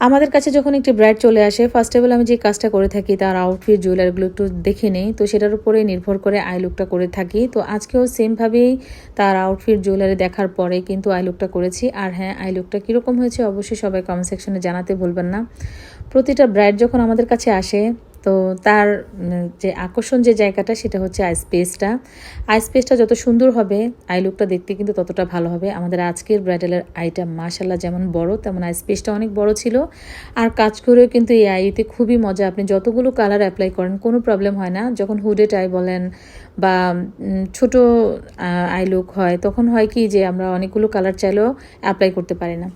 আমাদের কাছে যখন একটি ব্রাইড চলে আসে, ফার্স্ট অফ অল আমি যে কাজটা করে থাকি তার আউটফিট জুয়েলারিগুলো একটু দেখে নেই। তো সেটার উপরে নির্ভর করে আই লুকটা করে থাকি। তো আজকেও সেমভাবেই তার আউটফিট জুয়েলারি দেখার পরে কিন্তু আই লুকটা করেছি। আর হ্যাঁ, আই লুকটা কীরকম হয়েছে অবশ্যই সবাই কমেন্ট সেকশনে জানাতে ভুলবেন না। প্রতিটা ব্রাইড যখন আমাদের কাছে আসে তো তার যে আকর্ষণ যে জায়গাটা সেটা হচ্ছে আই স্পেসটা। আই স্পেসটা যত সুন্দর হবে আই লুকটা দেখতে কিন্তু ততটা ভালো হবে। আমাদের আজকের ব্রাইডালের আইটা মাশাল্লাহ যেমন বড় তেমন আই স্পেসটা অনেক বড় ছিল। আর কাজ করেও কিন্তু এই আইতে খুবই মজা। আপনি যতগুলো কালার অ্যাপ্লাই করেন কোনো প্রবলেম হয় না। যখন হুডেড আই বলেন বা ছোট আই লুক হয় তখন হয় কি যে আমরা অনেকগুলো কালার চাইলেও অ্যাপ্লাই করতে পারি না।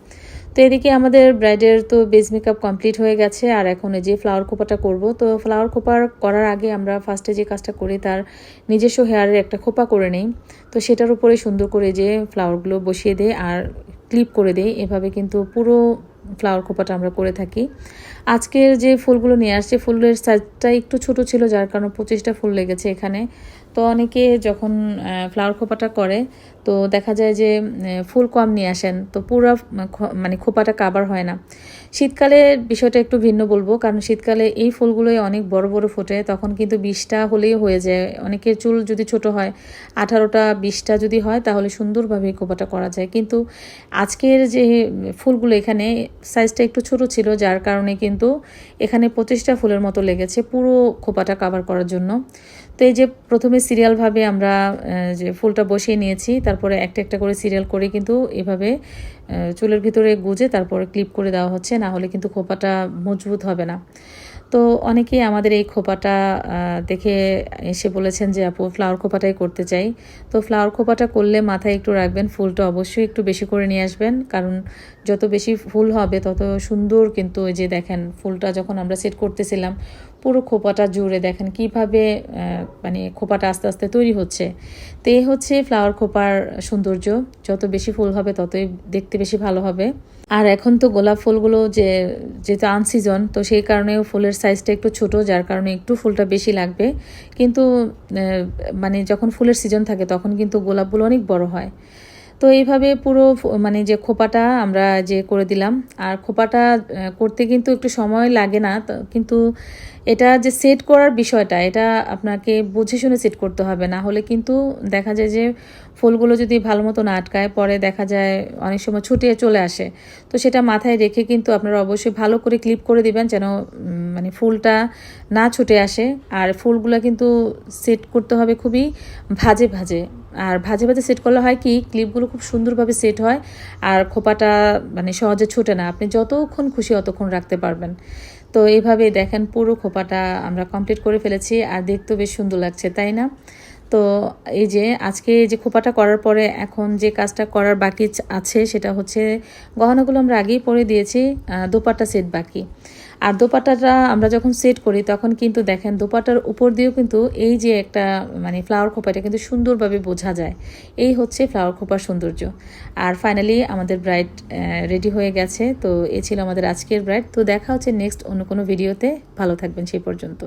তো এদিকে আমাদের ব্রাইডের তো বেস মেকআপ কমপ্লিট হয়ে গেছে। আর এখন এই যে ফ্লাওয়ার খোপাটা করব। তো ফ্লাওয়ার খোপা করার আগে আমরা ফার্স্টে যে কাজটা করি তার নিজস্ব হেয়ারের একটা খোপা করে নেই। তো সেটার উপরে সুন্দর করে যে ফ্লাওয়ারগুলো বসিয়ে দেয় আর ক্লিপ করে দেয়। এভাবে কিন্তু পুরো ফ্লাওয়ার খোপাটা আমরা করে থাকি। আজকের যে ফুলগুলো নিয়ে আসছে ফুলের সাইজটা একটু ছোট ছিল যার কারণে 25টা ফুল লেগেছে এখানে। তো অনেকে যখন ফ্লাওয়ার খোপাটা করে তো দেখা যায় যে ফুল কম নিয়ে আসেন, তো পুরো মানে খোপাটা কাভার হয় না। শীতকালে বিষয়টা একটু ভিন্ন বলবো, কারণ শীতকালে এই ফুলগুলোই অনেক বড় বড় ফোটে, তখন কিন্তু 20টা হলেই হয়ে যায়। অনেকের চুল যদি ছোট হয় 18টা 20টা যদি হয় তাহলে সুন্দরভাবে এই খোপাটা করা যায়। কিন্তু আজকের যে ফুলগুলো এখানে সাইজটা একটু ছোট ছিল যার কারণে কিন্তু এখানে 25টা ফুলের মতো লেগেছে পুরো খোপাটা কাভার করার জন্য। তো এই যে প্রথমে সিরিয়ালভাবে আমরা যে ফুলটা বসিয়ে নিয়েছি, তারপরে একটা একটা করে সিরিয়াল করে কিন্তু এভাবে চুলের ভিতরে গুজে তারপরে ক্লিপ করে দেওয়া হচ্ছে, না হলে কিন্তু খোপাটা মজবুত হবে না। তো অনেকেই আমাদের এই খোপাটা দেখে এসে বলেছেন যে আপু ফ্লাওয়ার খোপাটাই করতে চাই। তো ফ্লাওয়ার খোপাটা করলে মাথায় একটু রাখবেন ফুলটা অবশ্যই একটু বেশি করে নিয়ে আসবেন, কারণ যত বেশি ফুল হবে তত সুন্দর। কিন্তু ওই যে দেখেন ফুলটা যখন আমরা সেট করতেছিলাম পুরো খোপাটা জুড়ে দেখেন কিভাবে মানে খোপাটা আস্তে আস্তে তৈরি হচ্ছে। তো এই হচ্ছে ফ্লাওয়ার খোপার সৌন্দর্য, যত বেশি ফুল হবে ততই দেখতে বেশি ভালো হবে। আর এখন তো গোলাপ ফুলগুলো যেহেতু আনসিজন, তো সেই কারণে ফুলের সাইজটা একটু ছোট, যার কারণে একটু ফুলটা বেশি লাগবে। কিন্তু মানে যখন ফুলের সিজন থাকে তখন কিন্তু গোলাপগুলো অনেক বড় হয়। তো এইভাবে পুরো মানে যে খোপাটা আমরা যে করে দিলাম। আর খোপাটা করতে কিন্তু একটু সময় লাগে না, কিন্তু এটা যে সেট করার বিষয়টা এটা আপনাকে বুঝে শুনে সেট করতে হবে, না হলে কিন্তু দেখা যায় যে ফুলগুলো যদি ভালো মতো না আটকায় পরে দেখা যায় অনেক সময় ছুটিয়ে চলে আসে। তো সেটা মাথায় রেখে কিন্তু আপনারা অবশ্যই ভালো করে ক্লিপ করে দিবেন যেন মানে ফুলটা না ছুটে আসে। আর ফুলগুলো কিন্তু সেট করতে হবে খুবই ভাজে ভাজে। আর ভাজে ভাজে সেট করলে হয় কি ক্লিপগুলো খুব সুন্দরভাবে সেট হয় আর খোপাটা মানে সহজে ছুটে না, আপনি যতক্ষণ খুশি অতক্ষণ রাখতে পারবেন। তো এইভাবে দেখেন পুরো খোপাটা আমরা কমপ্লিট করে ফেলেছি আর দেখতেও বেশ সুন্দর লাগছে, তাই না? তো এই যে আজকে যে খোপাটা করার পরে এখন যে কাজটা করার বাকি আছে সেটা হচ্ছে গহনাগুলো আমরা আগেই পরে দিয়েছি, দোপাট্টা সেট বাকি। আর দোপাট্টাটা আমরা যখন সেট করি তখন কিন্তু দেখেন দোপাট্টার উপর দিয়েও কিন্তু এই যে একটা মানে ফ্লাওয়ার খোপাটা কিন্তু সুন্দরভাবে বোঝা যায়। এই হচ্ছে ফ্লাওয়ার খোপার সৌন্দর্য। আর ফাইনালি আমাদের ব্রাইড রেডি হয়ে গেছে। তো এ ছিল আমাদের আজকের ব্রাইড। তো দেখা হচ্ছে নেক্সট অন্য কোনো ভিডিওতে। ভালো থাকবেন সেই পর্যন্ত।